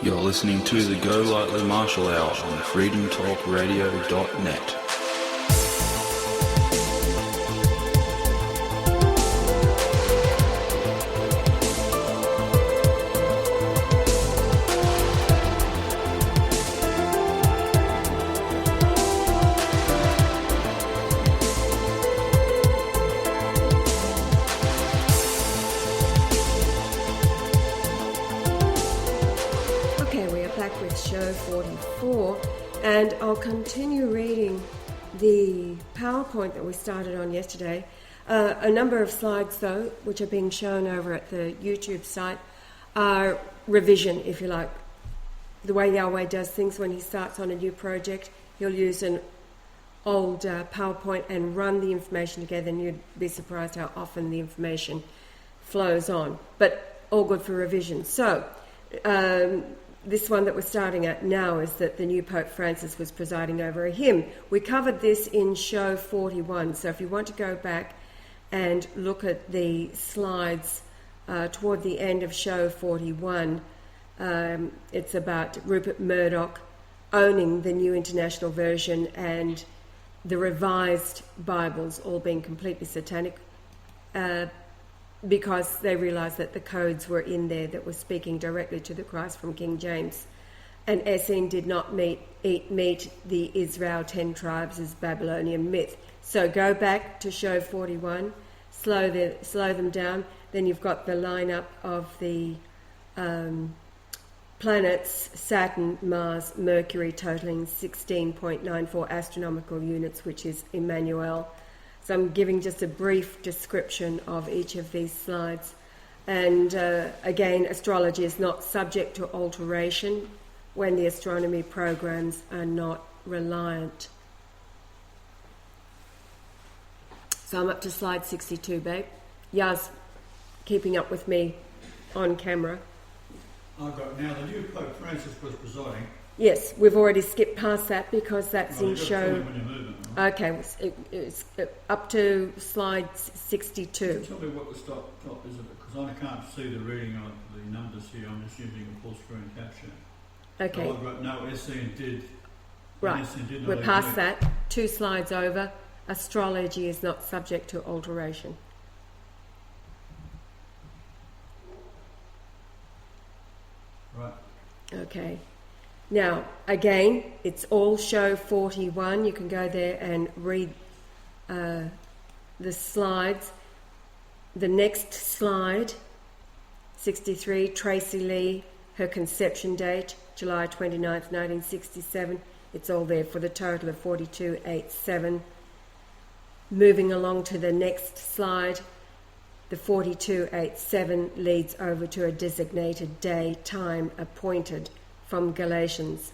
You're listening to the Golightly Marshall Hour on freedomtalkradio.net. And I'll continue reading the PowerPoint that we started on yesterday. A number of slides, though, which are being shown over at the YouTube site, are revision, if you like. The way Yahweh does things when he starts on a new project, he'll use an old PowerPoint and run the information together, and you'd be surprised how often the information flows on. But all good for revision. So, this one that we're starting at now is that the new Pope Francis was presiding over a hymn. We covered this in show 41, so if you want to go back and look at the slides toward the end of show 41, it's about Rupert Murdoch owning the New International Version and the revised Bibles all being completely satanic, because they realised that the codes were in there that were speaking directly to the Christ from King James. And Essene did not meet the Israel 10 tribes as Babylonian myth. So go back to show 41, slow them down. Then you've got the lineup of the planets, Saturn, Mars, Mercury, totaling 16.94 astronomical units, which is Emmanuel. So I'm giving just a brief description of each of these slides. And again, astrology is not subject to alteration when the astronomy programs are not reliant. So I'm up to slide 62, babe. Yaz, keeping up with me on camera. I've got now the new Pope Francis was presiding. Yes, we've already skipped past that because that's in show... Okay, it's up to slide 62. Tell me what the top is of it, because I can't see the reading of the numbers here. I'm just using a full screen capture. Okay. So I've got no Essene did. Right, we're past that. 2 slides over. Astrology is not subject to alteration. Right. Okay. Now, again, it's all show 41. You can go there and read the slides. The next slide, 63, Tracy Lee, her conception date, July 29th, 1967. It's all there for the total of 4287. Moving along to the next slide, the 4287 leads over to a designated day, time appointed from Galatians.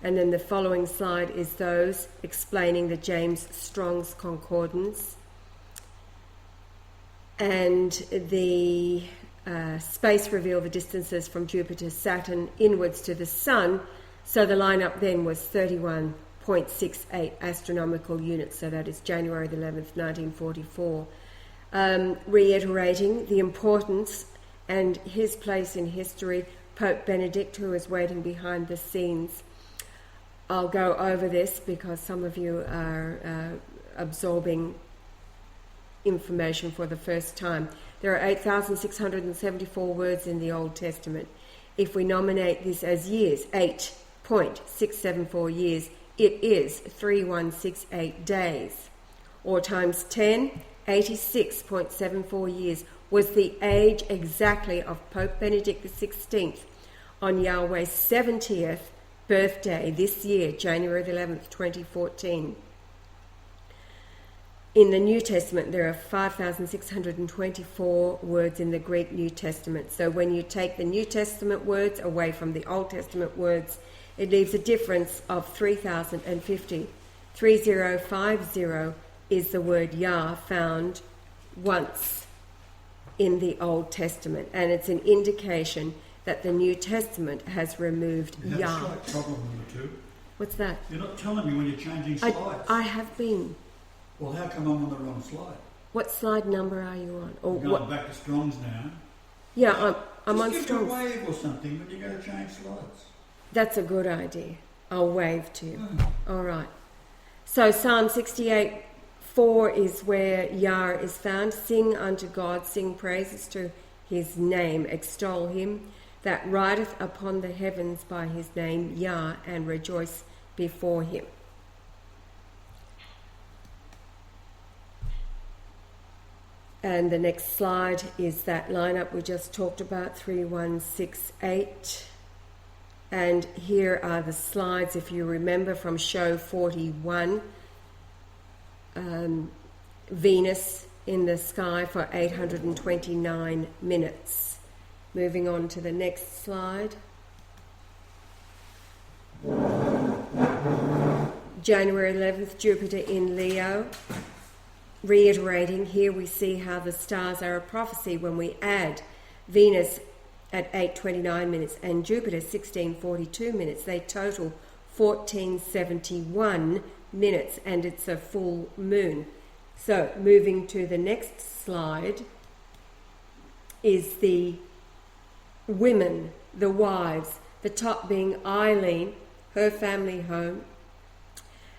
And then the following slide is those explaining the James Strong's Concordance and the space reveal the distances from Jupiter, Saturn, inwards to the Sun. So the lineup then was 31.68 astronomical units, so that is January the 11th, 1944. Reiterating the importance and his place in history, Pope Benedict, who is waiting behind the scenes. I'll go over this because some of you are absorbing information for the first time. There are 8,674 words in the Old Testament. If we nominate this as years, 8.674 years, it is 3168 days. Or times 10, 86.74 years was the age exactly of Pope Benedict XVI on Yahweh's 70th birthday this year, January 11th, 2014. In the New Testament, there are 5,624 words in the Greek New Testament. So when you take the New Testament words away from the Old Testament words, it leaves a difference of 3,050. 3050 is the word Yah found once in the Old Testament, and it's an indication that the New Testament has removed Yah. You have a slight problem with the two. What's that? You're not telling me when you're changing slides. I have been. Well, how come I'm on the wrong slide? What slide number are you on? Or We're going back to Strong's now. Yeah, I'm on Just give me a strong. wave or something when you're going to change slides. That's a good idea. I'll wave to you. All right. So Psalm 68:4 is where Yah is found. Sing unto God, sing praises to his name, extol him that rideth upon the heavens by his name, Yah, and rejoice before him. And the next slide is that lineup we just talked about, 3168. And here are the slides, if you remember, from show 41. Venus in the sky for 829 minutes. Moving on to the next slide. January 11th, Jupiter in Leo. Reiterating, here we see how the stars are a prophecy when we add Venus at 8:29 minutes and Jupiter 16:42 minutes. They total 1471 minutes, and it's a full moon. So moving to the next slide is the women, the wives, the top being Eileen, her family home,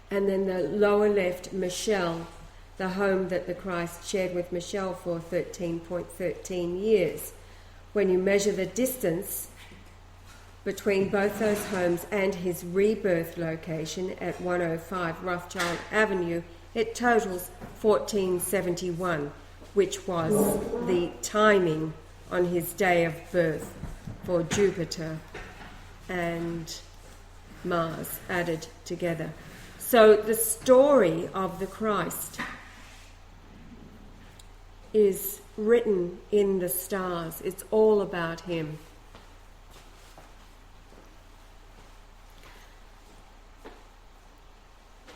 and then the lower left, Michelle, the home that the Christ shared with Michelle for 13.13 years. When you measure the distance between both those homes and his rebirth location at 105 Rothschild Avenue, it totals 1471, which was the timing on his day of birth for Jupiter and Mars added together. So the story of the Christ is written in the stars. It's all about him.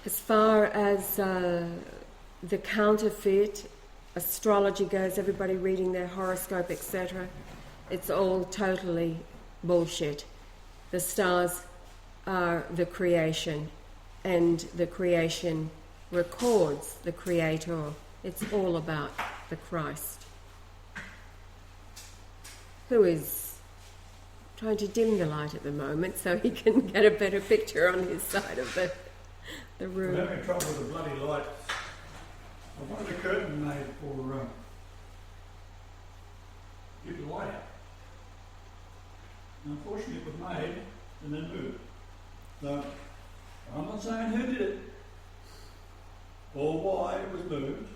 As far as the counterfeit astrology goes, everybody reading their horoscope, etc., it's all totally bullshit. The stars are the creation, and the creation records the creator. It's all about the Christ, who is trying to dim the light at the moment so he can get a better picture on his side of the room. We're having trouble with the bloody light. I wanted a curtain made for keep the light out. And unfortunately it was made and then moved. So I'm not saying who did it or why it was moved.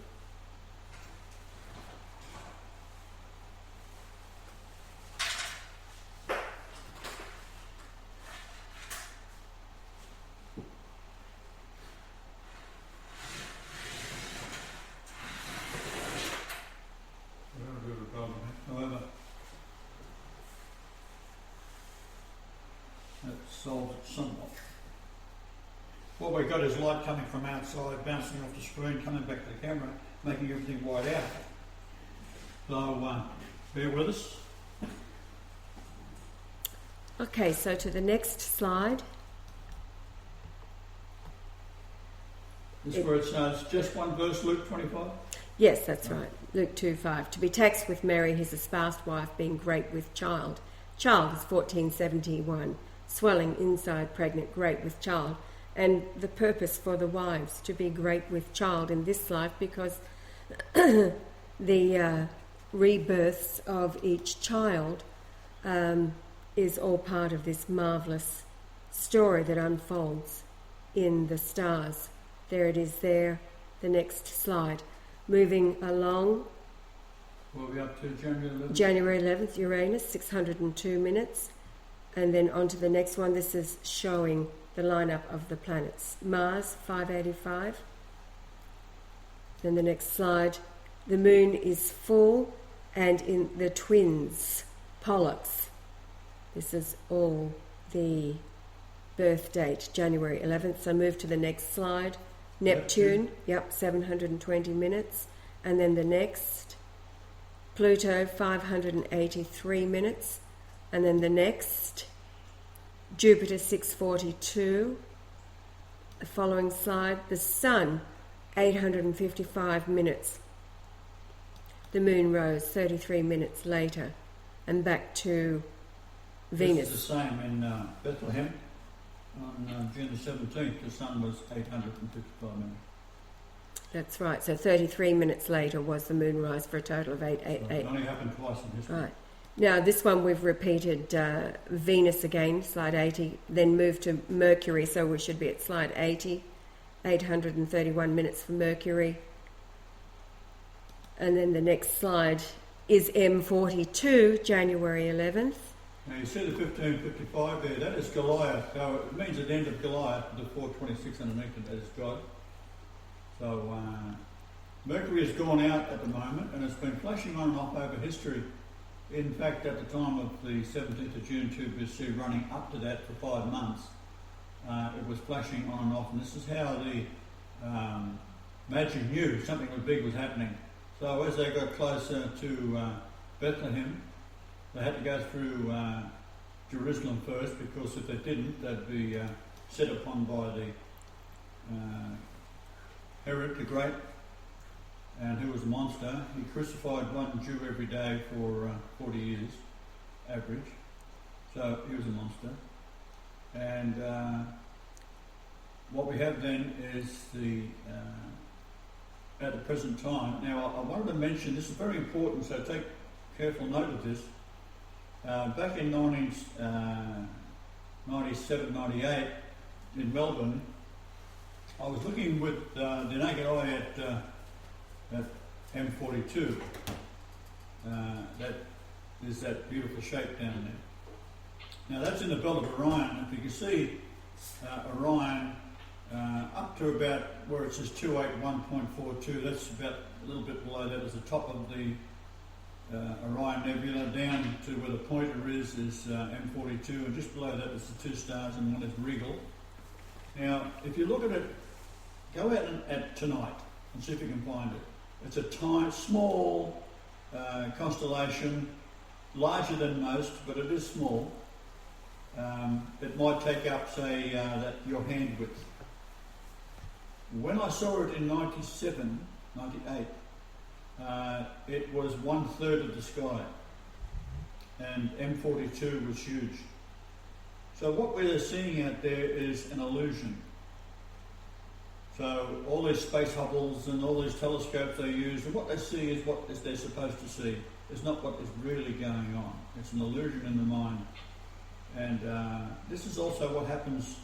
However, that solves it somewhat. What we've got is light coming from outside, bouncing off the screen, coming back to the camera, making everything white out. So, bear with us. Okay, so to the next slide. This is where it says just one verse, Luke 25. Yes, that's right. Luke 2:5. To be taxed with Mary, his espoused wife, being great with child. Child is 1471. Swelling inside, pregnant, great with child. And the purpose for the wives to be great with child in this life, because the rebirths of each child is all part of this marvellous story that unfolds in the stars. There it is there, the next slide. Moving along, What are we up to, January 11th? January 11th, Uranus, 602 minutes. And then on to the next one. This is showing the lineup of the planets. Mars, 585. Then the next slide. The moon is full and in the twins, Pollux. This is all the birth date, January 11th. So move to the next slide. Neptune, 720 minutes. And then the next, Pluto, 583 minutes. And then the next, Jupiter, 642. The following slide, the Sun, 855 minutes. The moon rose 33 minutes later. and back to This Venus. is the same in Bethlehem. On June the 17th, the sun was 855 minutes. That's right. So 33 minutes later was the moonrise for a total of So 888. it only happened twice in history. Right. Now, this one we've repeated Venus again, slide 80, then moved to Mercury, so we should be at slide 80, 831 minutes for Mercury. And then the next slide is M42, January 11th. Now you see the 1555 there, that is Goliath. So it means the end of Goliath, the 426 underneath it, that is God. So Mercury has gone out at the moment and it's been flashing on and off over history. In fact, at the time of the 17th of June 2 BC, running up to that for 5 months, it was flashing on and off. And this is how the Magi knew something big was happening. So as they got closer to Bethlehem, they had to go through Jerusalem first, because if they didn't, they'd be set upon by the Herod the Great, and who was a monster. He crucified one Jew every day for 40 years, average. So he was a monster. And what we have then is the at the present time. Now, I wanted to mention, this is very important, so take careful note of this. Back in 97, 98 in Melbourne, I was looking with the naked eye at M42. That is that beautiful shape down there. Now that's in the belt of Orion. If you can see Orion up to about where it says 281.42, that's about a little bit below that is the top of the Orion Nebula. Down to where the pointer is M42, and just below that is the 2 stars, and one is Regal. Now, if you look at it, go out at tonight and see if you can find it. It's a tiny, small constellation, larger than most, but it is small. It might take up, say, your hand width. When I saw it in 97, 98, it was 1/3 of the sky, and M42 was huge. So what we're seeing out there is an illusion. So all these space Hubbles and all these telescopes they use, and what they see is what they're supposed to see. It's not what is really going on. It's an illusion in the mind. And this is also what happens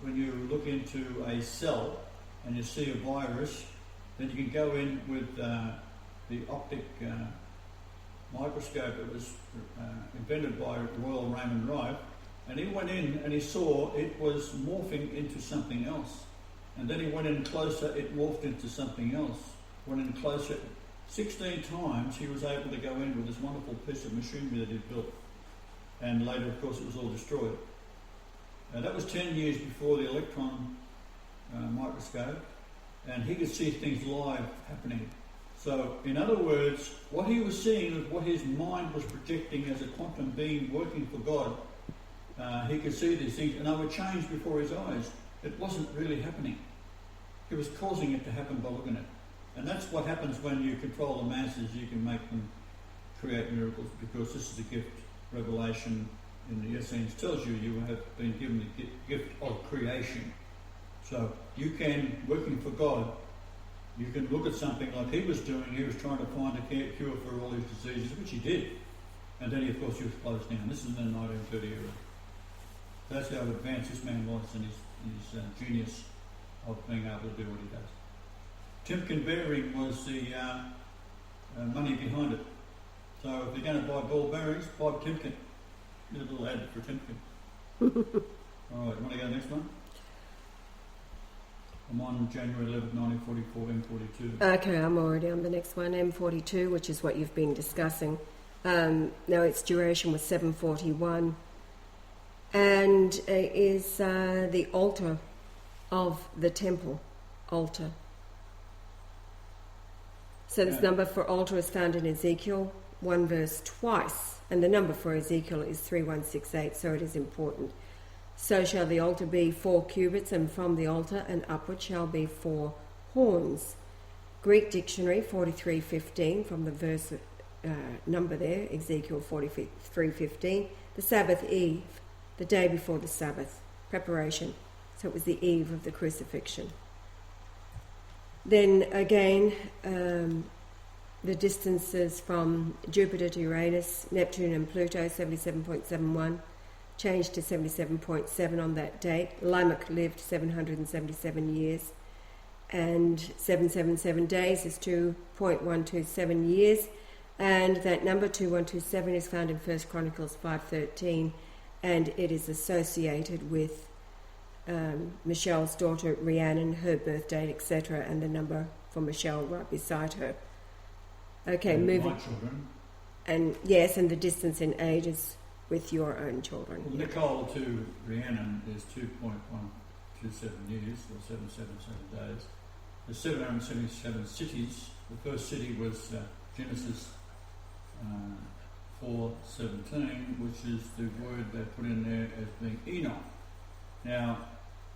when you look into a cell and you see a virus. Then you can go in with the optic microscope that was invented by Royal Raymond Wright, and he went in and he saw it was morphing into something else. And then he went in closer, it morphed into something else. Went in closer, 16 times he was able to go in with this wonderful piece of machinery that he'd built. And later, of course, it was all destroyed. That was 10 years before the electron microscope, and he could see things live happening. So, in other words, what he was seeing was what his mind was projecting as a quantum being working for God. He could see these things, and they were changed before his eyes. It wasn't really happening. He was causing it to happen by looking at it. And that's what happens when you control the masses. You can make them create miracles, because this is a gift. Revelation in the Essenes tells you you have been given the gift of creation. So you can, working for God, you can look at something like he was doing. He was trying to find a cure for all these diseases, which he did. And then, of course, he was closed down. This is in the 1930 era. That's how advanced this man was in his genius of being able to do what he does. Timken bearing was the money behind it. So if you're going to buy ball bearings, buy Timken. Get a little ad for Timken. All right, you want to go next one? I'm on January 11th, 1944, M42. Okay, I'm already on the next one, M42, which is what you've been discussing. Now its duration was 741, and is the altar of the temple altar. So this number for altar is found in Ezekiel 1 verse twice, and the number for Ezekiel is 3168, so it is important. So shall the altar be 4 cubits, and from the altar and upward shall be 4 horns. Greek Dictionary 4315 from the verse number there, Ezekiel 43:15. The Sabbath eve, the day before the Sabbath, preparation. So it was the eve of the crucifixion. Then again, the distances from Jupiter to Uranus, Neptune and Pluto, 77.71, changed to 77.7 on that date. Lamech lived 777 years, and 777 days is 2.127 years, and that number 2127 is found in 1 Chronicles 5:13, and it is associated with Michelle's daughter Rhiannon, her birth date, etc., and the number for Michelle right beside her. Okay, and moving. my children. And yes, and the distance in ages with your own children. Well, Nicole to Rhiannon is 2.127 years, or 777 days. There's 777 cities. The first city was Genesis 4:17, which is the word they put in there as being Enoch. Now,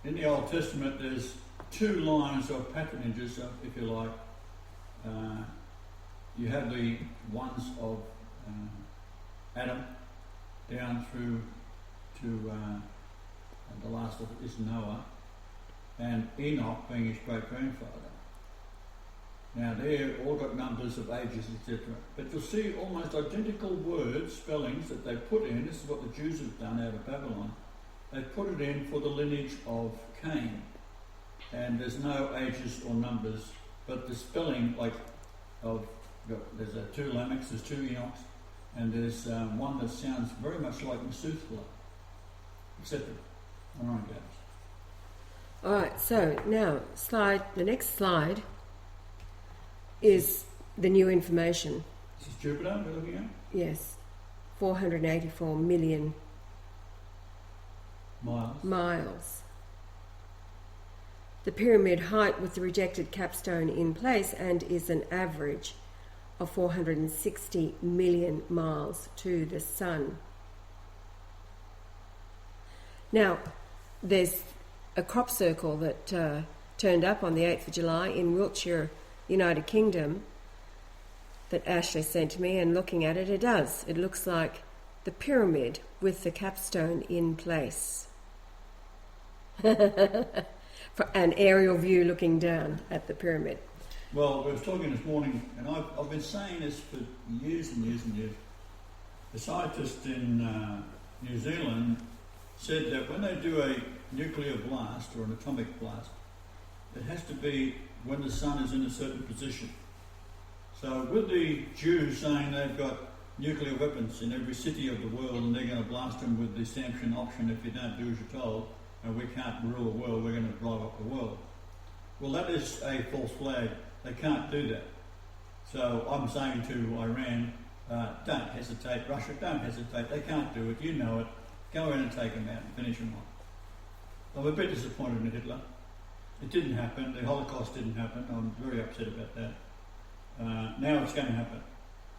in the Old Testament, there's two lines of patronages, if you like. You have the ones of Adam down through to the last of it is Noah, and Enoch being his great-grandfather. Now they're all got numbers of ages, etc. But you'll see almost identical words, spellings that they put in. This is what the Jews have done out of Babylon. They put it in for the lineage of Cain. And there's no ages or numbers, but the spelling, like, there's two Lamechs, there's two Enochs, and there's one that sounds very much like Methuselah, etc. All right, guys. All right, so now the next slide is the new information. This is Jupiter we're looking at? Yes, 484 million miles. The pyramid height with the rejected capstone in place and is an average of 460 million miles to the Sun. Now, there's a crop circle that turned up on the 8th of July in Wiltshire, United Kingdom, that Ashley sent to me, and looking at it, it does. It looks like the pyramid with the capstone in place. For an aerial view looking down at the pyramid. Well, we were talking this morning, and I've been saying this for years and years and years. A scientist in New Zealand said that when they do a nuclear blast or an atomic blast, it has to be when the sun is in a certain position. So with the Jews saying they've got nuclear weapons in every city of the world and they're going to blast them with the sanction option if you don't do as you're told, and we can't rule the world, we're going to drive up the world. Well, that is a false flag. They can't do that. So I'm saying to Iran, don't hesitate. Russia, don't hesitate. They can't do it. You know it. Go in and take them out and finish them off. I'm a bit disappointed in Hitler. It didn't happen. The Holocaust didn't happen. I'm very upset about that. Now it's going to happen.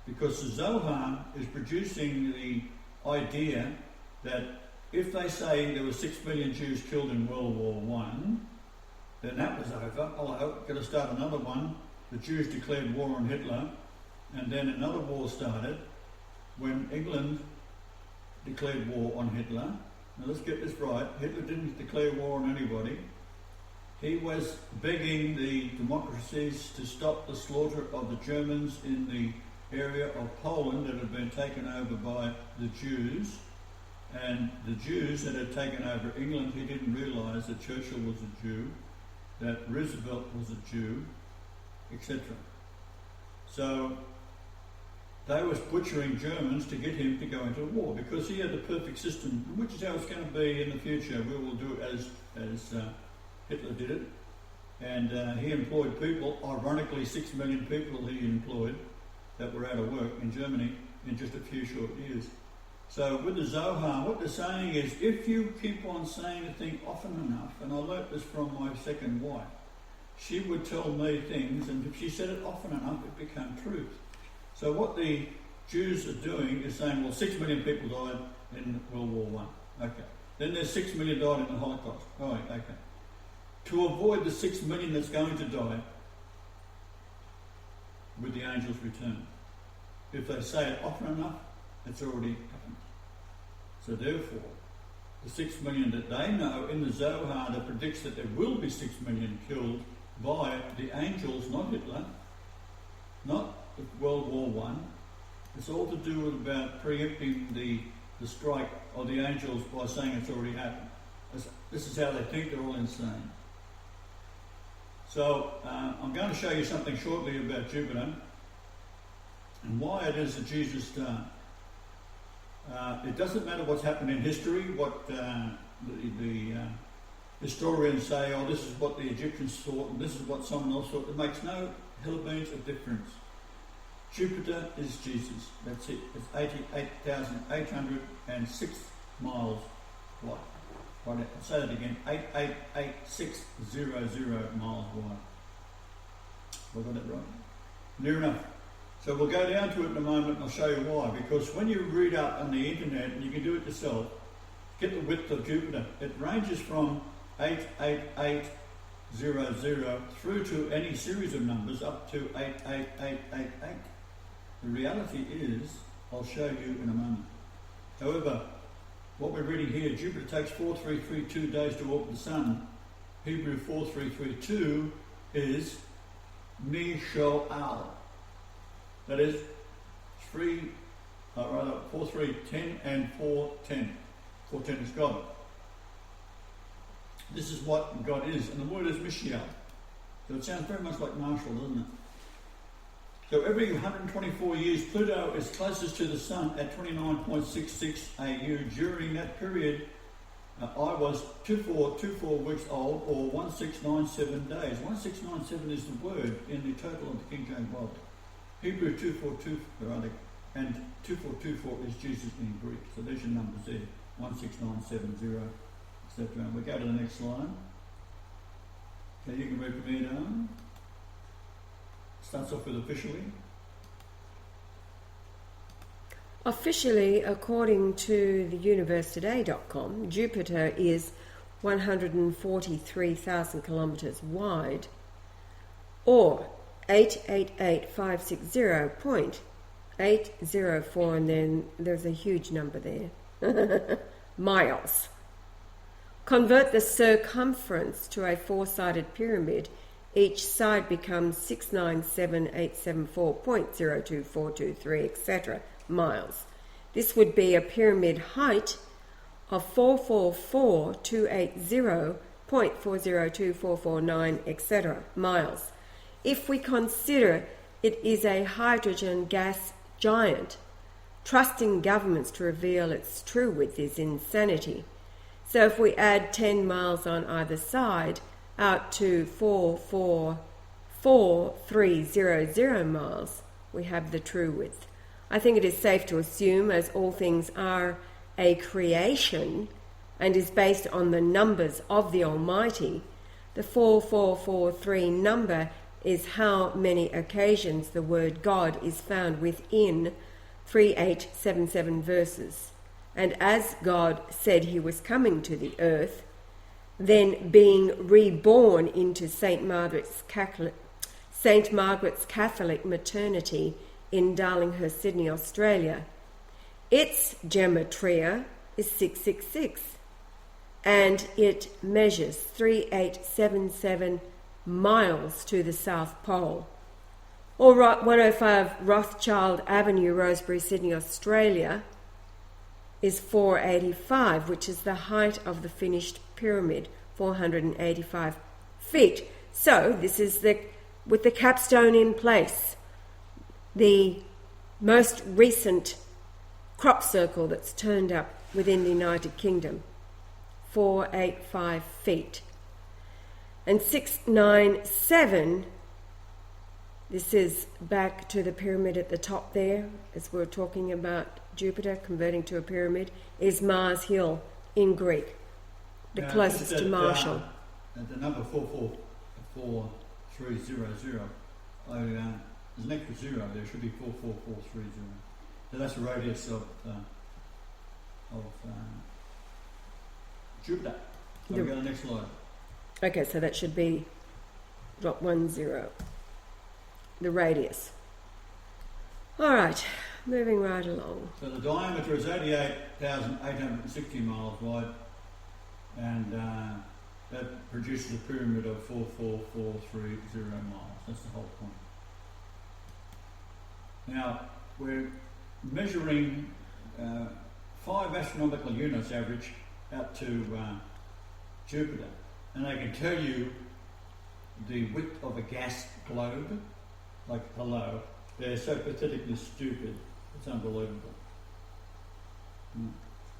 Because the Zohar is producing the idea that if they say there were 6 million Jews killed in World War I, then that was over. Hello, got to start another one. The Jews declared war on Hitler, and then another war started when England declared war on Hitler. Now let's get this right. Hitler didn't declare war on anybody. He was begging the democracies to stop the slaughter of the Germans in the area of Poland that had been taken over by the Jews. And the Jews that had taken over England, he didn't realise that Churchill was a Jew, that Roosevelt was a Jew, etc. So they was butchering Germans to get him to go into war because he had the perfect system, which is how it's going to be in the future. We will do it as Hitler did it. And he employed people, ironically 6 million people he employed that were out of work in Germany in just a few short years. So with the Zohar, what they're saying is if you keep on saying a thing often enough, and I learnt this from my second wife, she would tell me things, and if she said it often enough, it became truth. So what the Jews are doing is saying, well, 6 million people died in World War I. Okay. Then there's 6 million died in the Holocaust. All right, okay. To avoid the 6 million that's going to die with the angel's return. if they say it often enough, it's already happened. So therefore, the 6 million that they know in the Zohar that predicts that there will be 6 million killed by the angels, not Hitler, not World War One. It's all to do with about preempting the strike of the angels by saying it's already happened. This is how they think. They're all insane. So I'm going to show you something shortly about Jupiter and why it is a Jesus star. It doesn't matter what's happened in history, what the historians say, oh, this is what the Egyptians thought and this is what someone else thought. It makes no hellbeans of difference. Jupiter is Jesus. That's it. It's 88,806 miles wide. I'll say that again. 888600 miles wide. Have I got that right? Near enough. So we'll go down to it in a moment and I'll show you why. Because when you read up on the internet, and you can do it yourself, get the width of Jupiter. It ranges from 88800 through to any series of numbers up to 88888. The reality is, I'll show you in a moment. However, what we're reading here, Jupiter takes 4332 days to orbit the Sun. Hebrew 4332 is Mishoal. That is 4310 and 410. 410 is God. This is what God is, and the word is Mishiel. So it sounds very much like Marshall, doesn't it? So every 124 years, Pluto is closest to the Sun at 29.66 AU. During that period, I was 2424 weeks old, or 1697 days. 1697 is the word in the total of the King James Bible. Hebrew 2424, and 2424 is Jesus in Greek. So there's your numbers there, 16970, etc. And we go to the next slide. Okay, you can read from here down. Starts off with officially. Officially, according to the universetoday.com, Jupiter is 143,000 kilometres wide, or 888,560.804, and then there's a huge number there, miles. Convert the circumference to a four-sided pyramid. Each side becomes 697,874.02423, etc. miles. This would be a pyramid height of 444,280.402449, etc. miles. If we consider it is a hydrogen gas giant, trusting governments to reveal its true width is insanity. So if we add 10 miles on either side, out to 44300 miles, we have the true width. I think it is safe to assume, as all things are a creation and is based on the numbers of the Almighty, the 4443 number is how many occasions the word God is found within 3877 verses. And as God said he was coming to the earth, then being reborn into St. Margaret's Catholic maternity in Darlinghurst, Sydney, Australia, its gematria is 666, and it measures 3877 miles to the South Pole. Or 105 Rothschild Avenue, Rosebery, Sydney, Australia, is 485, which is the height of the finished pyramid, 485 feet. So this is with the capstone in place, the most recent crop circle that's turned up within the United Kingdom, 485 feet. And 697, this is back to the pyramid at the top there, as we're talking about Jupiter converting to a pyramid, is Mars Hill in Greek, the closest to Marshall. The number 44300, there's an extra zero there, should be 44430. So that's the radius of Jupiter. So we go to the next slide. Okay, so that should be drop 10, the radius. All right, moving right along. So the diameter is 88,860 miles wide, and that produces a pyramid of 44430 miles. That's the whole point. Now, we're measuring 5 astronomical units average out to Jupiter, and I can tell you the width of a gas globe, like hello. They're so pathetically stupid, it's unbelievable.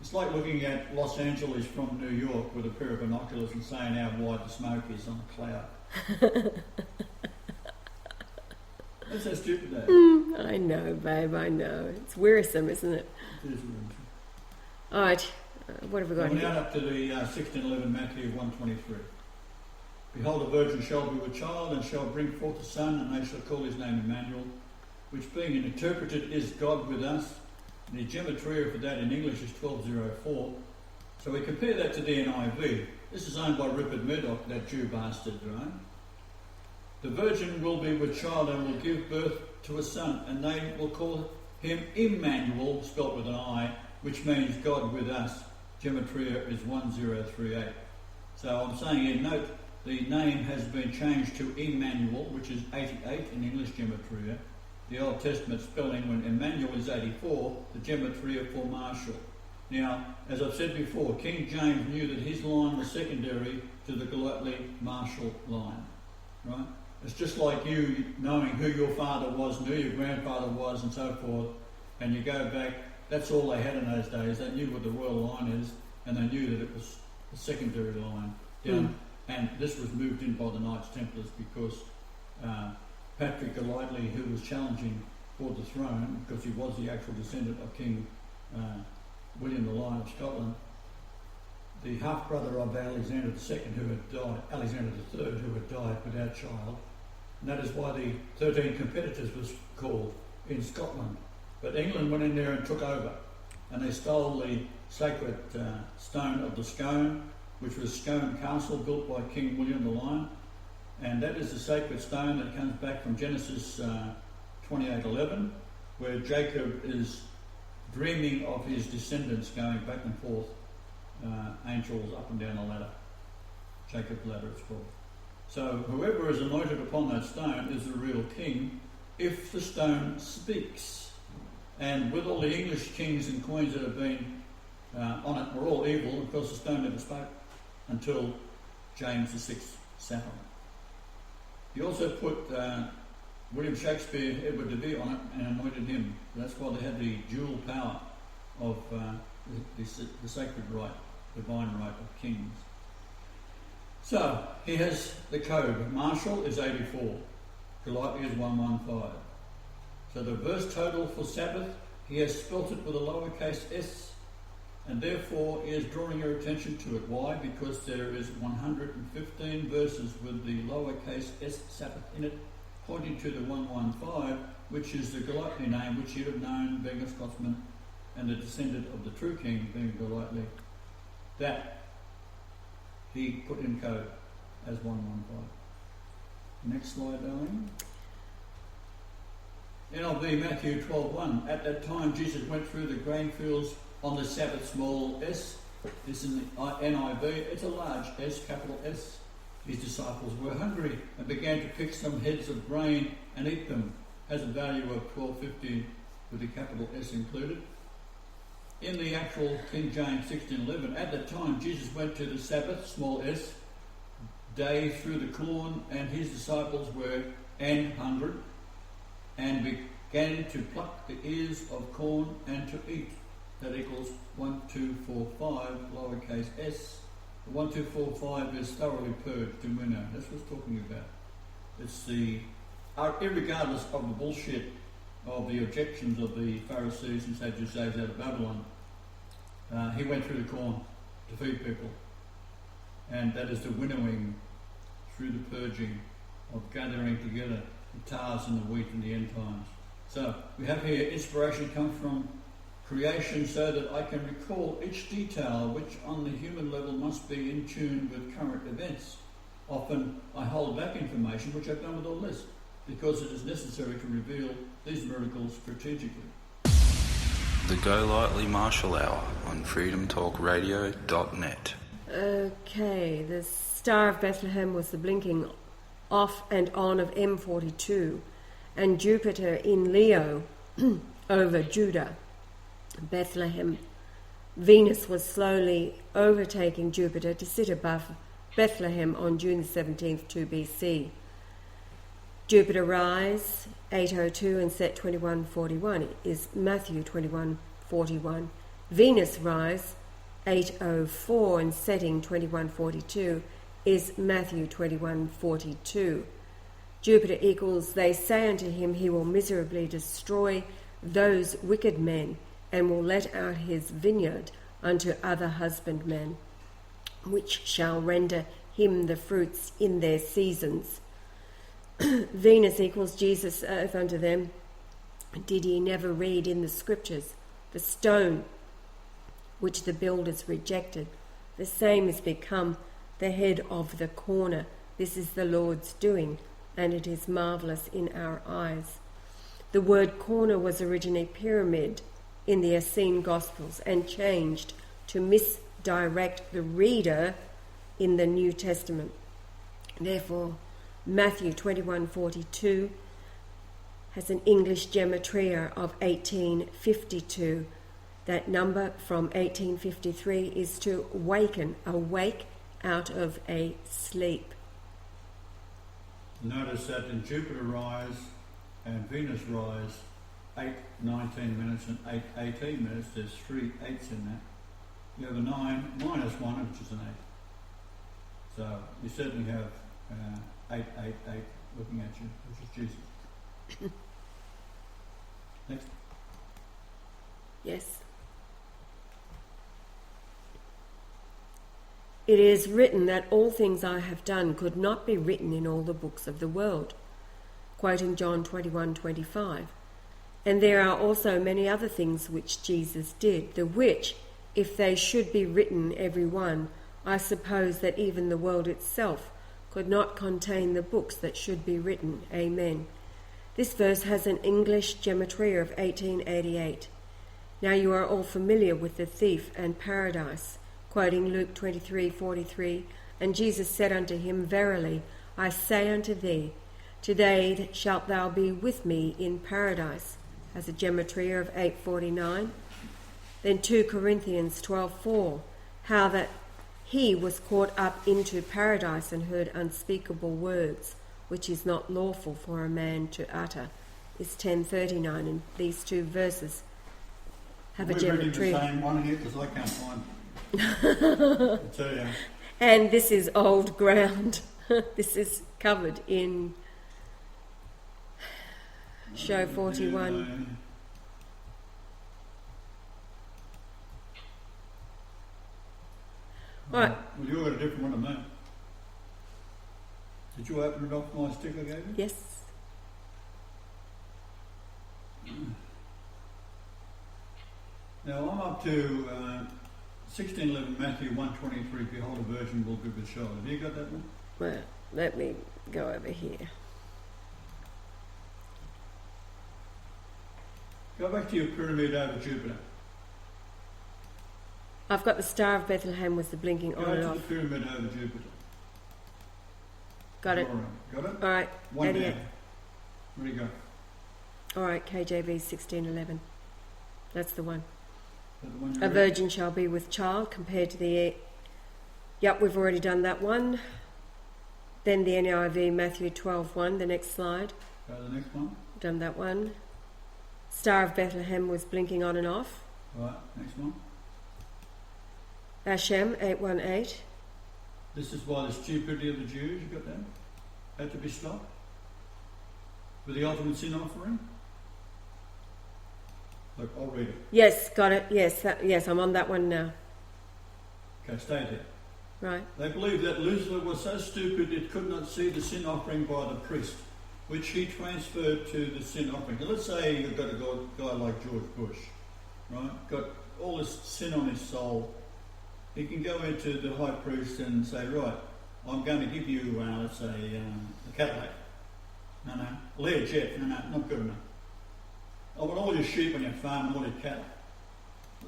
It's like looking at Los Angeles from New York with a pair of binoculars and saying how wide the smoke is on a cloud. That's how stupid that is. I know, babe, I know. It's wearisome, isn't it? It is weird. All right, what have we got We're here? now up to the 1611 Matthew 1:23. Behold, a virgin shall be with child and shall bring forth a son, and they shall call his name Emmanuel, which being interpreted is God with us. And the gematria for that in English is 1204. So we compare that to the NIV. This is owned by Rupert Murdoch, that Jew bastard, right? The virgin will be with child and will give birth to a son, and they will call him Emmanuel, spelt with an I, which means God with us. Gematria is 1038. So I'm saying here, note the name has been changed to Emmanuel, which is 88 in English gematria. The Old Testament spelling, when Emmanuel is 84, the gematria for Marshall. Now, as I've said before, King James knew that his line was secondary to the Golightly Marshall line, right? It's just like you knowing who your father was, who your grandfather was, and so forth, and you go back. That's all they had in those days. They knew what the royal line is, and they knew that it was a secondary line down. And this was moved in by the Knights Templars because Patrick Golightly, who was challenging for the throne, because he was the actual descendant of King William the Lion of Scotland, the half-brother of Alexander II, who had died, Alexander III, who had died without child. And that is why the 13 competitors was called in Scotland. But England went in there and took over, and they stole the sacred stone of the Scone, which was Scone Castle, built by King William the Lion. And that is the sacred stone that comes back from Genesis 28:11, where Jacob is dreaming of his descendants going back and forth, angels up and down the ladder. Jacob's ladder, it's called. So whoever is anointed upon that stone is the real king, if the stone speaks. And with all the English kings and queens that have been on it, were all evil, of course the stone never spoke until James VI sat on it. He also put William Shakespeare, Edward de Vere on it and anointed him. That's why they had the dual power of the sacred right, divine right of kings. So, he has the code. Marshall is 84. Golightly is 115. So the verse total for Sabbath, he has spelt it with a lowercase s, and therefore he is drawing your attention to it. Why? Because there is 115 verses with the lowercase s Sabbath in it, pointing to the 115, which is the Golightly name, which you'd have known being a Scotsman and the descendant of the true king being Golightly. That he put in code as 115. Next slide, darling. NIV Matthew 12:1. At that time Jesus went through the grain fields on the Sabbath, small s. This in the NIV, it's a large S, capital S. His disciples were hungry and began to pick some heads of grain and eat them. Has a value of $12.50 with the capital S included. In the actual King James 1611, at that time Jesus went to the Sabbath, small s, day through the corn, and his disciples were hungry, and began to pluck the ears of corn and to eat. That equals 1245, lowercase s. The 1245 is thoroughly purged, and we know. That's what it's talking about. It's the, irregardless of the bullshit of the objections of the Pharisees and Sadducees out of Babylon, he went through the corn to feed people. And that is the winnowing through the purging of gathering together the tares and the wheat in the end times. So we have here inspiration comes from creation so that I can recall each detail which on the human level must be in tune with current events. Often I hold back information, which I've done with all this, because it is necessary to reveal these miracles strategically. The Golightly Marshall Hour on freedomtalkradio.net. Okay, the Star of Bethlehem was the blinking off and on of M42, and Jupiter in Leo over Judah, Bethlehem. Venus was slowly overtaking Jupiter to sit above Bethlehem on June 17th, 2 BC. Jupiter rise 8:02 and set 21:41 is Matthew 21:41. Venus rise 8:04 and setting 21:42 is Matthew 21:42. Jupiter equals, they say unto him, he will miserably destroy those wicked men, and will let out his vineyard unto other husbandmen, which shall render him the fruits in their seasons. Venus equals, Jesus saith unto them, did ye never read in the scriptures, the stone which the builders rejected, the same is become the head of the corner. This is the Lord's doing, and it is marvellous in our eyes. The word corner was originally pyramid in the Essene Gospels and changed to misdirect the reader in the New Testament. Therefore, Matthew 21:42 has an English gematria of 1852. That number from 1853 is to waken, awake out of a sleep. Notice that in Jupiter rise and Venus rise, 8:19 minutes and 8:18 minutes, there's 3 8s in that. You have a 9 minus 1, which is an 8. So you certainly have 888 looking at you, which is Jesus. Next. Yes. It is written that all things I have done could not be written in all the books of the world, quoting John 21:25. And there are also many other things which Jesus did, the which, if they should be written every one, I suppose that even the world itself could not contain the books that should be written. Amen. This verse has an English gematria of 1888. Now you are all familiar with the thief and paradise, quoting Luke 23:43, and Jesus said unto him, verily, I say unto thee, today shalt thou be with me in paradise, has a gematria of 849. Then 2 Corinthians 12:4, how that he was caught up into paradise and heard unspeakable words, which is not lawful for a man to utter, is 10:39, and these two verses have a gematria. We're reading the same one here because I can't find it. I tell you. And this is old ground. This is covered in show 41. All right. Well, you got a different one than that. Did you open it off my stick I gave you? Yes. Now I'm up to 16:11 Matthew 1:23. Behold, a virgin will give a child. Have you got that one? Well, let me go over here. Go back to your pyramid over Jupiter. I've got the Star of Bethlehem with the blinking Go on and to off. the pyramid over Jupiter. Got it. All right. Got it? All right. One 88. down. Where do you go? All right, KJV 16:11. That's the one. Is that the one you A read? virgin shall be with child compared to the... Yep, we've already done that one. Then the NIV, Matthew 12:1, the next slide. Go to the next one. Done that one. Star of Bethlehem was blinking on and off. Right, next one. Hashem 8:18. This is why the stupidity of the Jews, you got that? Had to be stopped. With the ultimate sin offering. Look, I'll read it. Yes, got it. Yes, yes, I'm on that one now. Okay, stay there. Right. They believed that Lucifer was so stupid it could not see the sin offering by the priest, which he transferred to the sin offering. Now, let's say you've got a guy like George Bush, right? Got all this sin on his soul. He can go into the high priest and say, right, I'm going to give you, let's say, a Cadillac. No. Learjet, no, not good enough. I want all your sheep on your farm and all your cattle.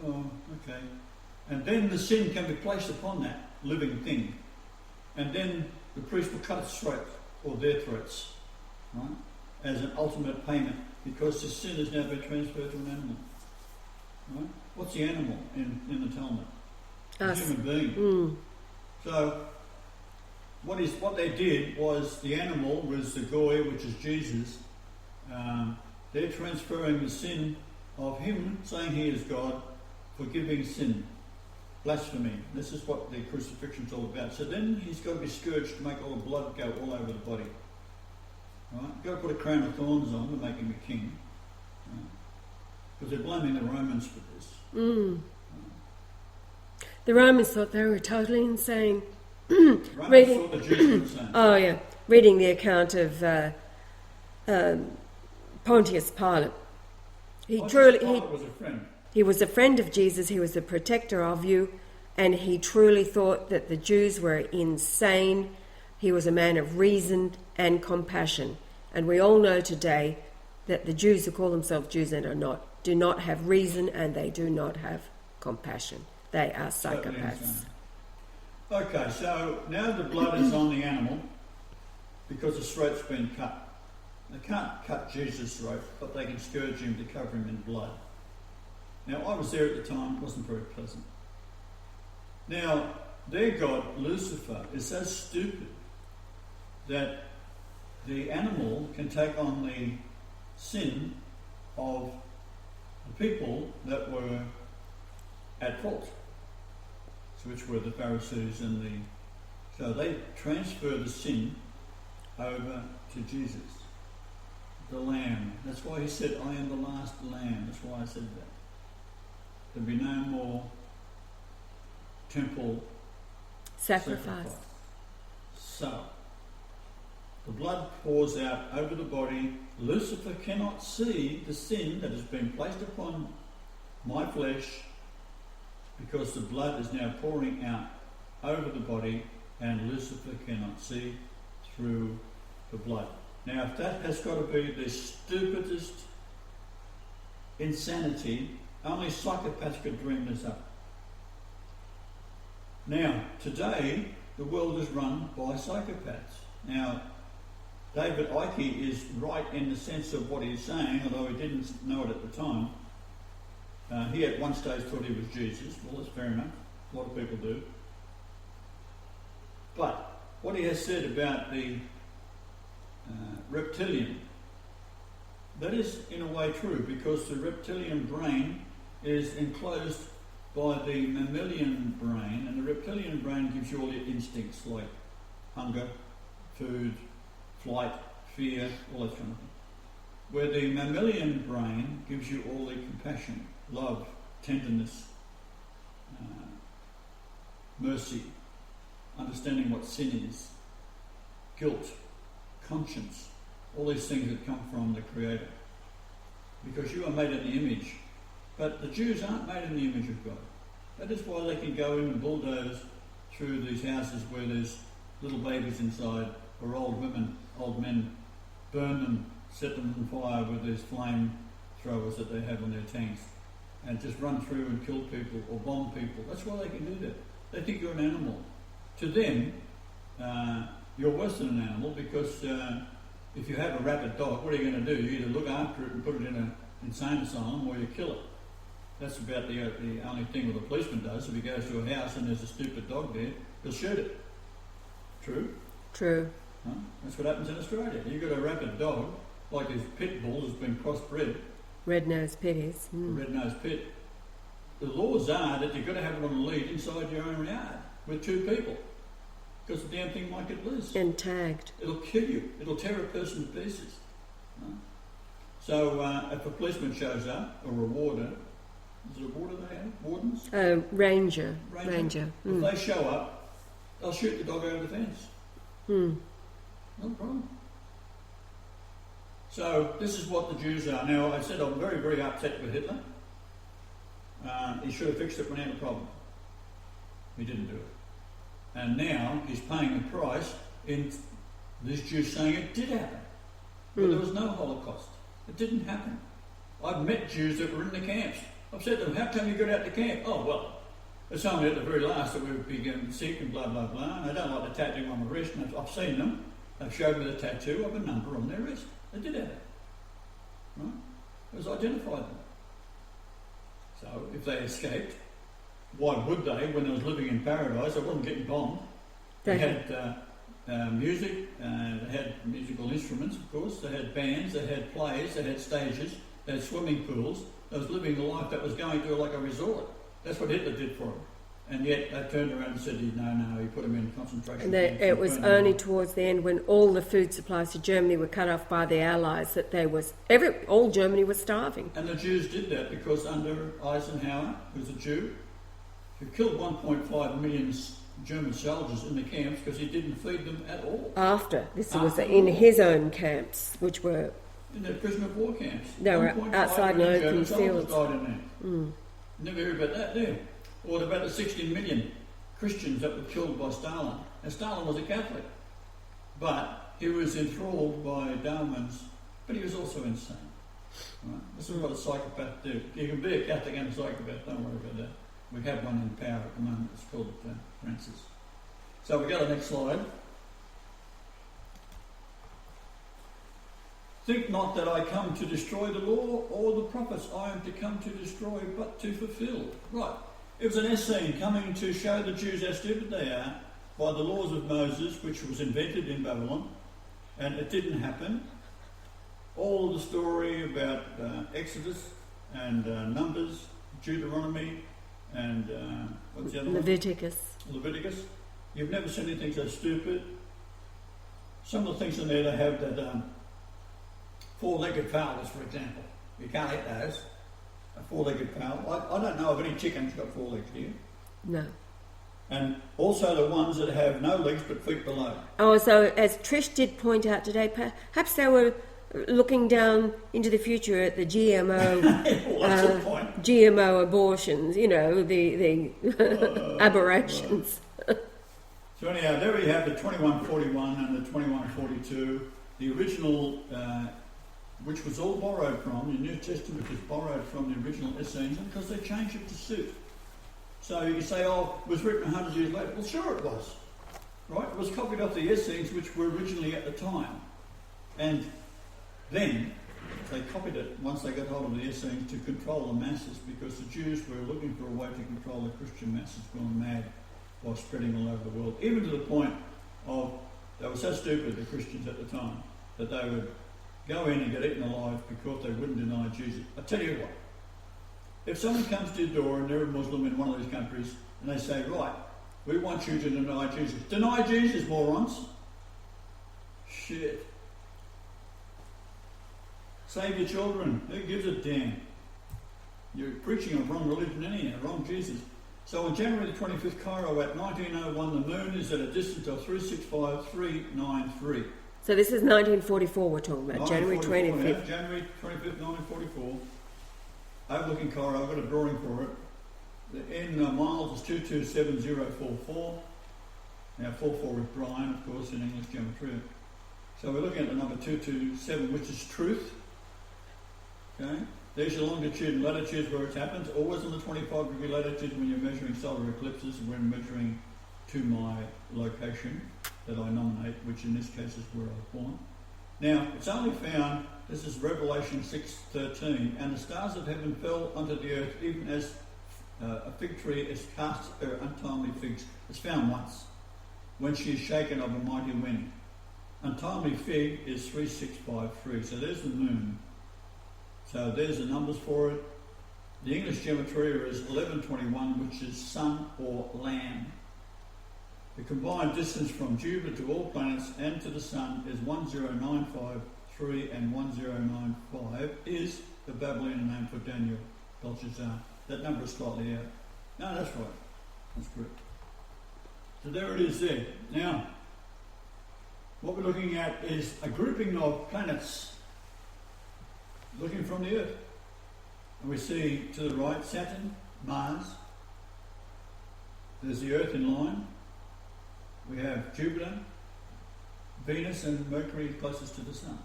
Oh, okay. And then the sin can be placed upon that living thing. And then the priest will cut its throat, or their throats, right, as an ultimate payment, because the sin has now been transferred to an animal. Right? What's the animal in the Talmud? A human being. So what they did was, the animal was the goy, which is Jesus. They're transferring the sin of him, saying he is God, forgiving sin, blasphemy. This is what the crucifixion's all about. So then he's got to be scourged to make all the blood go all over the body. Right? You've got to put a crown of thorns on to make him a king. Right? Because they're blaming the Romans for this. The Romans thought they were totally insane. Romans thought the Jews were insane. Oh yeah, reading the account of Pontius Pilate. Pilate was a friend. He was a friend of Jesus. He was a protector of you, and he truly thought that the Jews were insane. He was a man of reason and compassion, and we all know today that the Jews who call themselves Jews and do not have reason, and they do not have compassion. They are psychopaths. Okay, so now the blood is on the animal because the throat's been cut. They can't cut Jesus' throat, but they can scourge him to cover him in blood. Now, I was there at the time. It wasn't very pleasant. Now, their god, Lucifer, is so stupid that the animal can take on the sin of the people that were at fault, which were the Pharisees and so they transfer the sin over to Jesus, the Lamb. That's why he said, I am the last Lamb. That's why I said that. There'll be no more temple sacrifice. So, the blood pours out over the body. Lucifer cannot see the sin that has been placed upon my flesh, because the blood is now pouring out over the body, and Lucifer cannot see through the blood. Now, if that has got to be the stupidest insanity, only psychopaths could dream this up. Now, today, the world is run by psychopaths. Now, David Icke is right in the sense of what he's saying, although he didn't know it at the time. He at one stage thought he was Jesus. Well, that's fair enough. A lot of people do. But what he has said about the reptilian, that is in a way true, because the reptilian brain is enclosed by the mammalian brain, and the reptilian brain gives you all your instincts like hunger, food, flight, fear, all that kind of thing. Where the mammalian brain gives you all the compassion, love, tenderness, mercy, understanding what sin is, guilt, conscience, all these things that come from the Creator. Because you are made in the image. But the Jews aren't made in the image of God. That is why they can go in and bulldoze through these houses where there's little babies inside, or old women, old men, burn them, set them on fire with these flame throwers that they have on their tanks, and just run through and kill people or bomb people. That's why they can do that. They think you're an animal. To them, you're worse than an animal, because if you have a rabid dog, what are you going to do? You either look after it and put it in an insane asylum, or you kill it. That's about the only thing that a policeman does. If he goes to a house and there's a stupid dog there, he'll shoot it. True? True. Huh? That's what happens in Australia. You've got a rabid dog, like this pit bull has been crossbred. Red-nosed pitties. Red-nosed pit. The laws are that you've got to have it on a lead inside your own yard with two people, because the damn thing might get loose. And tagged. It'll kill you. It'll tear a person to pieces. Huh? So if a policeman shows up, or a warder, is it a warder they have? Wardens? Ranger. If they show up, they'll shoot the dog over the fence. No problem. So this is what the Jews are. Now, I said I'm very, very upset with Hitler. He should have fixed it when he had a problem. He didn't do it. And now he's paying the price in these Jews saying it did happen. But there was no Holocaust. It didn't happen. I've met Jews that were in the camps. I've said to them, how come you got out the camp? Oh, well, it's only at the very last that we would be sick and blah, blah, blah. And they don't like the tattoo on the wrist. And I've seen them. They've showed me the tattoo of a number on their wrist. They did have it. Right? It was identified them. So if they escaped, why would they when they was living in paradise? They wasn't getting bombed. They had music, they had musical instruments, of course. They had bands, they had plays, they had stages, they had swimming pools. They was living a life that was going to like a resort. That's what Hitler did for them. And yet they turned around and said, no, he put them in concentration camps. It was only towards the end when all the food supplies to Germany were cut off by the Allies that all Germany was starving. And the Jews did that because under Eisenhower, who's a Jew, who killed 1.5 million German soldiers in the camps because he didn't feed them at all. This was in his own camps, which were... In their prisoner of war camps. They were outside in open fields. Died in there. Never heard about that, do you? Or about the 16 million Christians that were killed by Stalin. And Stalin was a Catholic. But he was enthralled by Darwin's, but he was also insane. Right? This is what a psychopath do. You can be a Catholic and a psychopath, don't worry about that. We have one in power at the moment, it's called Francis. So we go to the next slide. Think not that I come to destroy the law or the prophets. I am to come to destroy, but to fulfill. Right. It was an Essene coming to show the Jews how stupid they are by the laws of Moses, which was invented in Babylon, and it didn't happen. All of the story about Exodus and Numbers, Deuteronomy, and what's the other Leviticus. one? Leviticus. You've never seen anything so stupid. Some of the things in there they have that four-legged fowls, for example. You can't eat those. A four-legged fowl. I don't know of any chicken that's got four legs, do you? No. And also the ones that have no legs but feet below. Oh, so as Trish did point out today, perhaps they were looking down into the future at the GMO, Well, that's the point. GMO abortions, the aberrations. So anyhow, there we have the 2141 and the 2142. The original, which was all borrowed from, the New Testament was borrowed from the original Essenes because they changed it to suit. So you say, it was written 100 years later. Well, sure it was. Right? It was copied off the Essenes, which were originally at the time. And then they copied it once they got hold of the Essenes to control the masses, because the Jews were looking for a way to control the Christian masses gone mad by spreading all over the world. Even to the point of, they were so stupid, the Christians at the time, that they would go in and get eaten alive because they wouldn't deny Jesus. I tell you what, if someone comes to your door and they're a Muslim in one of these countries and they say, right, we want you to deny Jesus. Deny Jesus, morons. Shit. Save your children. Who gives a damn? You're preaching a wrong religion anyhow, wrong Jesus. So on January the 25th, Cairo at 1901, the moon is at a distance of 365,393. So this is 1944 we're talking about, January 25th. Yeah, January 25th, 1944. Overlooking Cairo, I've got a drawing for it. In miles is 227044. Now 44 is Brian, of course, in English geometry. So we're looking at the number 227, which is truth. Okay. There's your longitude and latitudes where it happens. Always in the 25-degree latitude when you're measuring solar eclipses, and we're measuring to my location that I nominate, which in this case is where I was born. Now, it's only found, this is Revelation 6:13, and the stars of heaven fell unto the earth, even as a fig tree is cast her untimely figs. It's found once, when she is shaken of a mighty wind. Untimely fig is 3653, so there's the moon. So there's the numbers for it. The English gematria is 1121, which is sun or lamb. The combined distance from Jupiter to all planets and to the sun is 10953, and 1095 is the Babylonian name for Daniel, Belshazzar. That number is slightly out. No, that's right. That's correct. So there it is there. Now, what we're looking at is a grouping of planets looking from the Earth. And we see to the right Saturn, Mars. There's the Earth in line. We have Jupiter, Venus and Mercury closest to the Sun.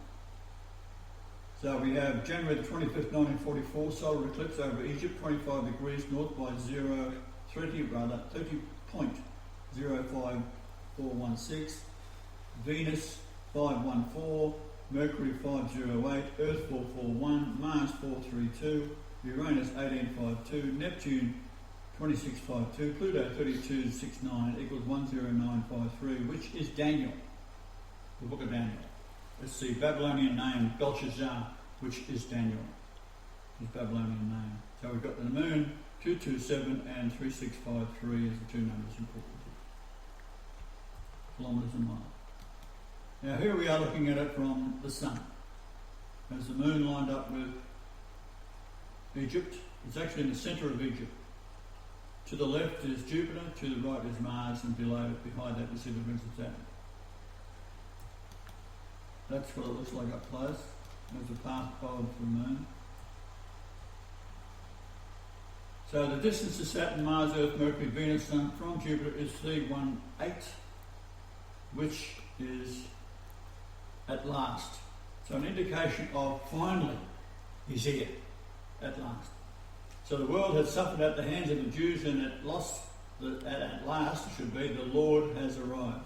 So we have January the 25th, 1944, solar eclipse over Egypt, 25 degrees north by 30.05416. Venus 514, Mercury 508, Earth 441, Mars 432, Uranus 1852, Neptune 2652, Pluto 3269 equals 10953, which is Daniel, the book of Daniel. It's the Babylonian name Belshazzar, which is Daniel, his Babylonian name. So we've got the moon 227 and 3653 as the two numbers important. Kilometres and miles. Now here we are looking at it from the sun. As the moon lined up with Egypt, it's actually in the centre of Egypt. To the left is Jupiter, to the right is Mars, and behind that you see the rings of Saturn. That's what it looks like up close. There's a path followed for the moon. So the distance to Saturn, Mars, Earth, Mercury, Venus, Sun from Jupiter is 318, which is at last. So an indication of finally he's here, at last. So the world had suffered at the hands of the Jews, and at last it should be, the Lord has arrived.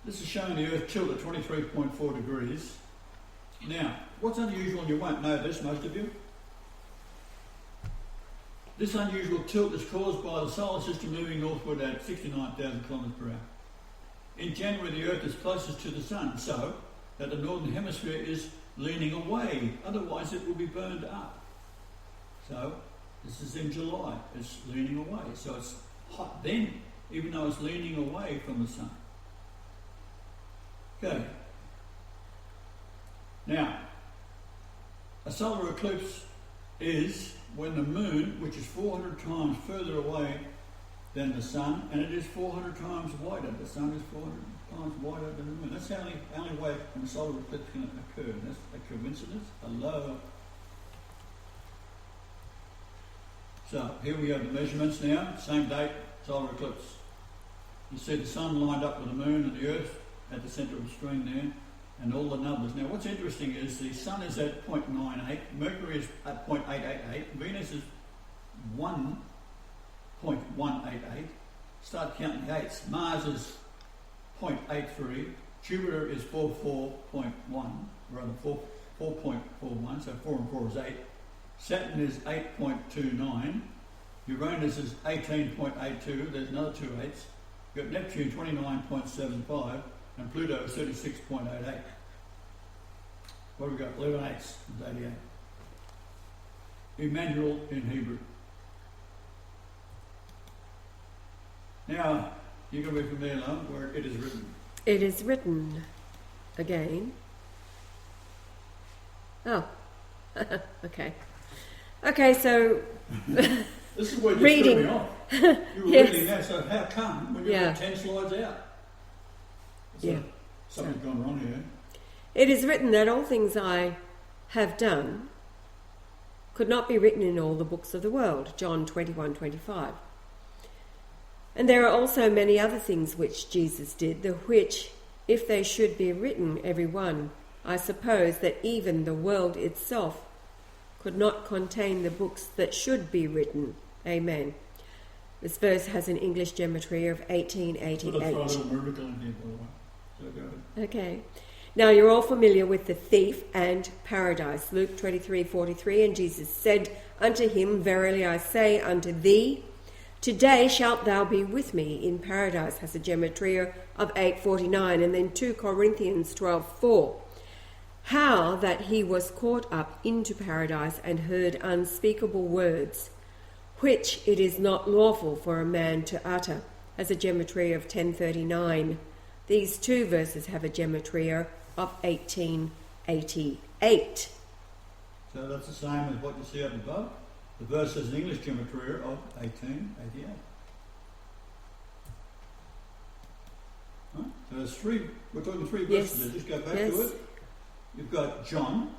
This is showing the Earth tilt at 23.4 degrees. Now, what's unusual, and you won't know this, most of you? This unusual tilt is caused by the solar system moving northward at 69,000 kilometres per hour. In January, the Earth is closest to the Sun, so that the northern hemisphere is leaning away, otherwise it will be burned up. So, this is in July, it's leaning away, so it's hot then, even though it's leaning away from the Sun. Okay. Now, a solar eclipse is when the moon, which is 400 times further away than the sun, and it is 400 times wider. The sun is 400 times wider than the moon. That's the only way a solar eclipse can occur. And that's a coincidence? Hello. So, here we have the measurements now. Same date, solar eclipse. You see the sun lined up with the moon and the earth at the centre of the screen there, and all the numbers. Now what's interesting is the sun is at 0.98, Mercury is at 0.888, Venus is 1.188, start counting the eights. Mars is 0.83, Jupiter is 4.41, so 4 and 4 is 8, Saturn is 8.29, Uranus is 18.82, there's another 2 eights, you've got Neptune 29.75, and Pluto is 36.88. What have we got? 11 eighths is 88. Emmanuel in Hebrew. Now, you can read from there now where it is written. It is written again. Oh, okay. Okay, so this is where you reading. threw me off. You were Yes. reading that, so how come when you've got 10 slides out? So Yeah. something's gone wrong here. It is written that all things I have done could not be written in all the books of the world, John 21:25. And there are also many other things which Jesus did, the which, if they should be written, every one, I suppose that even the world itself could not contain the books that should be written. Amen. This verse has an English gematria of 1888. Well, that's a little miracle in here, by the way. So go ahead. Okay. Now you're all familiar with the thief and paradise. Luke 23:43, and Jesus said unto him, Verily I say unto thee, today shalt thou be with me in paradise, has a gematria of 849. And then 2 Corinthians 12:4. How that he was caught up into paradise and heard unspeakable words, which it is not lawful for a man to utter, has a gematria of 1039. These two verses have a gematria of 1888. So that's the same as what you see up above. The verse has an English gematria of 1888. Right? So there's three, we're talking three verses there. Just go back to it. You've got John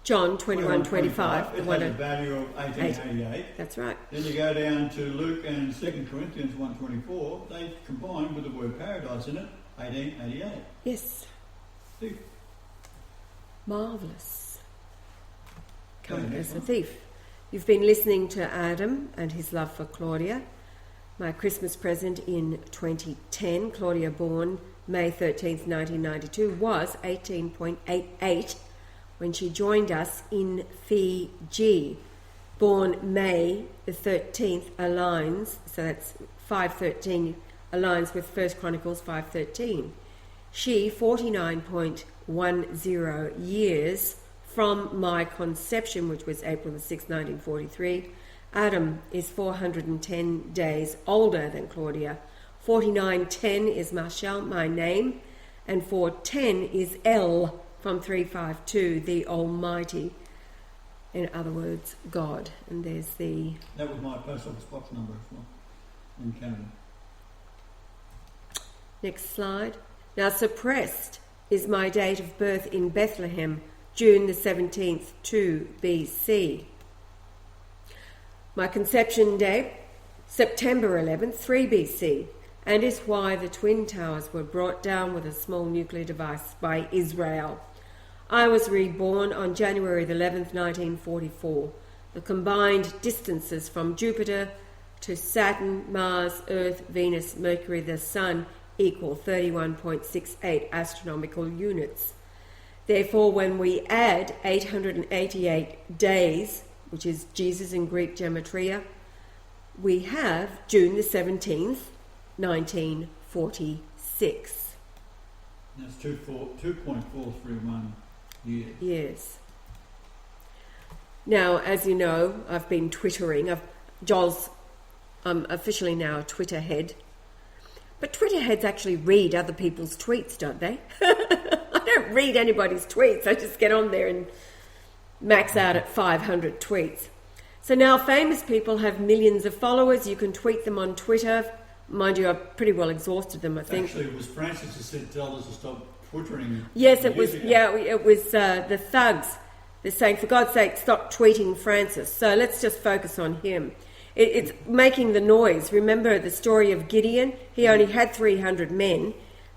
21:25. It has a value of 1888. That's right. Then you go down to Luke and 2 Corinthians 1:24. They combine with the word paradise in it, 1888. Yes. thief. Marvellous. Come Yeah, as a next thief. You've been listening to Adam and his love for Claudia. My Christmas present in 2010, Claudia, born May 13th, 1992, was 18.88 when she joined us in Fiji. Born May the 13th aligns, so that's 513 aligns with 1 Chronicles 5:13. She, 49.10 years from my conception, which was April the 6th, 1943. Adam is 410 days older than Claudia. 4910 is Marshall, my name, and 410 is El from 352, the Almighty. In other words, God. And there's the... That was my post office box number as well, in Canada. Next slide. Now, suppressed is my date of birth in Bethlehem, June the 17th, 2 BC. My conception date, September 11th, 3 BC, and is why the Twin Towers were brought down with a small nuclear device by Israel. I was reborn on January the 11th, 1944. The combined distances from Jupiter to Saturn, Mars, Earth, Venus, Mercury, the Sun equal 31.68 astronomical units. Therefore, when we add 888 days, which is Jesus in Greek gematria, we have June the 17th, 1946. That's 2.431 years. Yes. Now, as you know, I've been twittering. I'm officially now a Twitter head. But Twitter heads actually read other people's tweets, don't they? I don't read anybody's tweets. I just get on there and max out at 500 tweets. So now famous people have millions of followers. You can tweet them on Twitter. Mind you, I've pretty well exhausted them, I think. Actually, it was Francis who said, tell us to stop twittering. Yes, it was. Yeah, it was the thugs. They're saying, for God's sake, stop tweeting Francis. So let's just focus on him. It's making the noise. Remember the story of Gideon? He only had 300 men,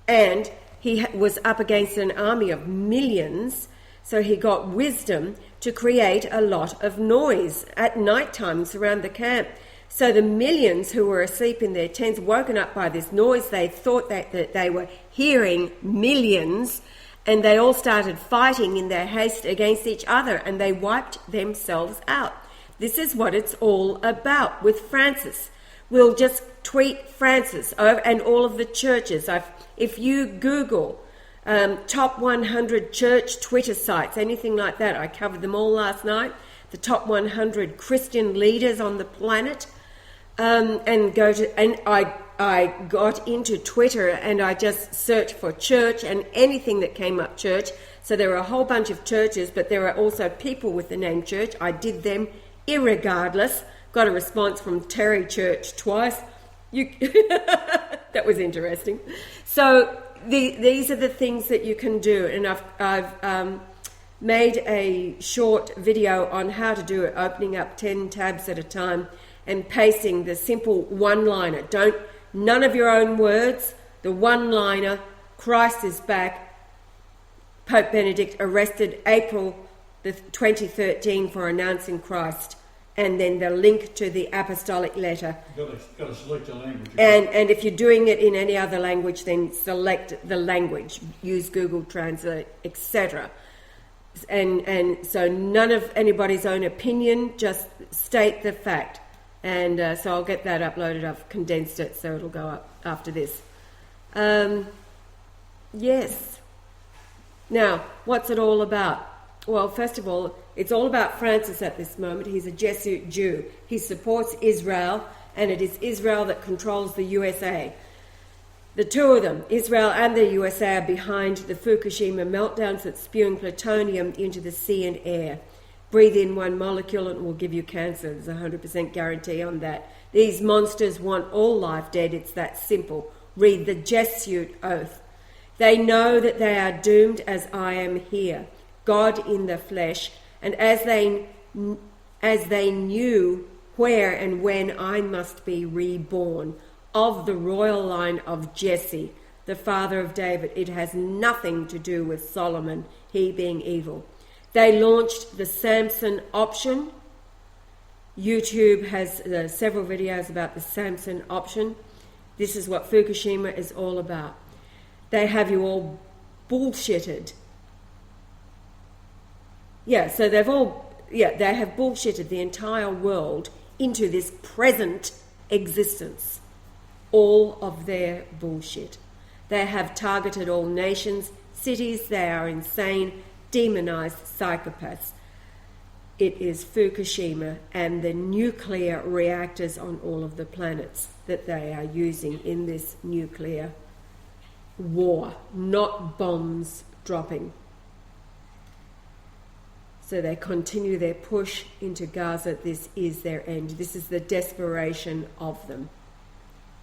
and he was up against an army of millions. So he got wisdom to create a lot of noise at night times around the camp. So the millions who were asleep in their tents, woken up by this noise, they thought that they were hearing millions, and they all started fighting in their haste against each other, and they wiped themselves out. This is what it's all about with Francis. We'll just tweet Francis and all of the churches. If you Google top 100 church Twitter sites, anything like that, I covered them all last night, the top 100 Christian leaders on the planet, and I got into Twitter and I just searched for church, and anything that came up church. So there were a whole bunch of churches, but there are also people with the name church. I did them irregardless. Got a response from Terry Church twice. That was interesting. So these are the things that you can do, and I've made a short video on how to do it, opening up 10 tabs at a time and pasting the simple one-liner. None of your own words. The one-liner, Christ is back. Pope Benedict arrested April the 2013 for announcing Christ, and then the link to the Apostolic Letter. You've got to select a language. And if you're doing it in any other language, then select the language. Use Google Translate, etc. And so none of anybody's own opinion, just state the fact. And so I'll get that uploaded. I've condensed it, so it'll go up after this. Yes. Now, what's it all about? Well, first of all, it's all about Francis at this moment. He's a Jesuit Jew. He supports Israel, and it is Israel that controls the USA. The two of them, Israel and the USA, are behind the Fukushima meltdowns that's spewing plutonium into the sea and air. Breathe in one molecule and it will give you cancer. There's a 100% guarantee on that. These monsters want all life dead. It's that simple. Read the Jesuit oath. They know that they are doomed as I am here, God in the flesh, and as they knew where and when I must be reborn, of the royal line of Jesse, the father of David. It has nothing to do with Solomon, he being evil. They launched the Samson option. YouTube has several videos about the Samson option. This is what Fukushima is all about. They have you all bullshitted. They have bullshitted the entire world into this present existence. All of their bullshit. They have targeted all nations, cities. They are insane, demonized psychopaths. It is Fukushima and the nuclear reactors on all of the planets that they are using in this nuclear war, not bombs dropping. So they continue their push into Gaza. This is their end. This is the desperation of them.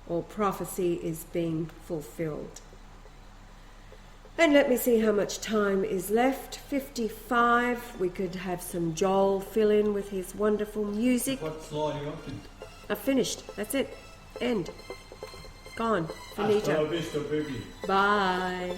All prophecy is being fulfilled. And let me see how much time is left. 55. We could have some Joel fill in with his wonderful music. What slide are you on? I've finished. That's it. End. Gone. Finito. Hasta la vista, baby. Bye.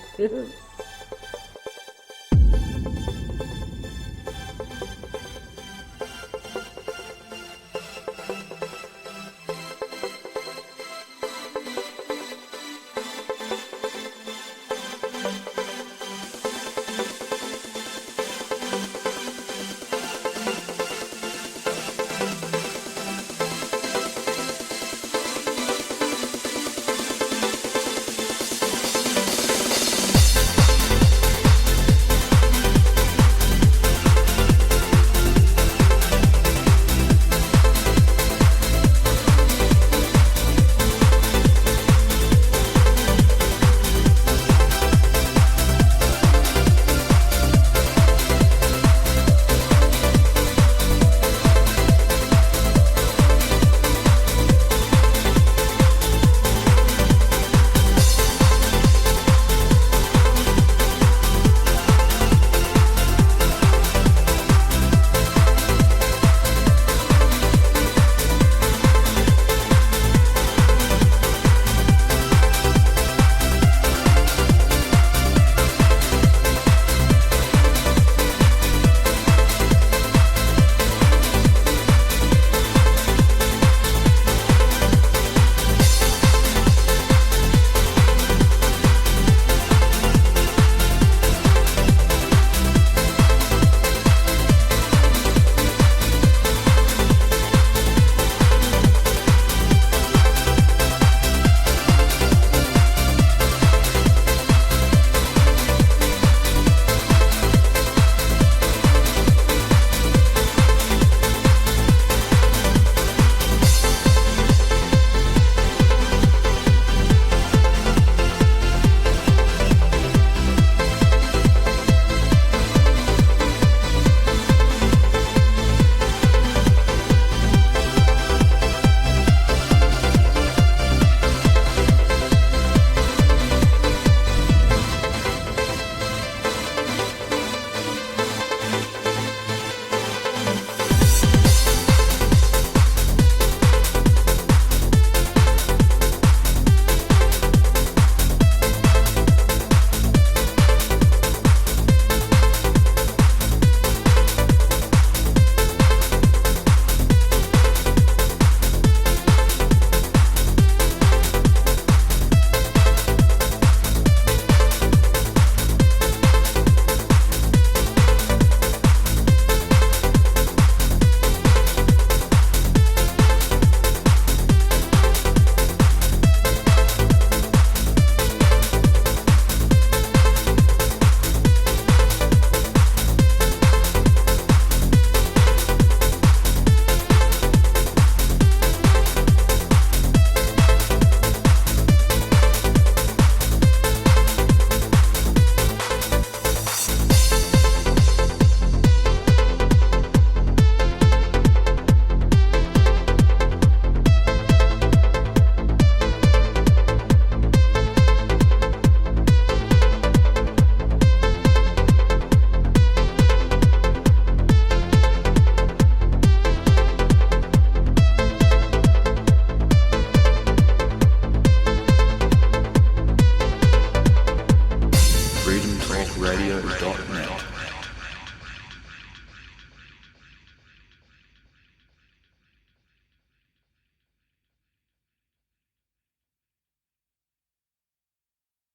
apostolikradio.net.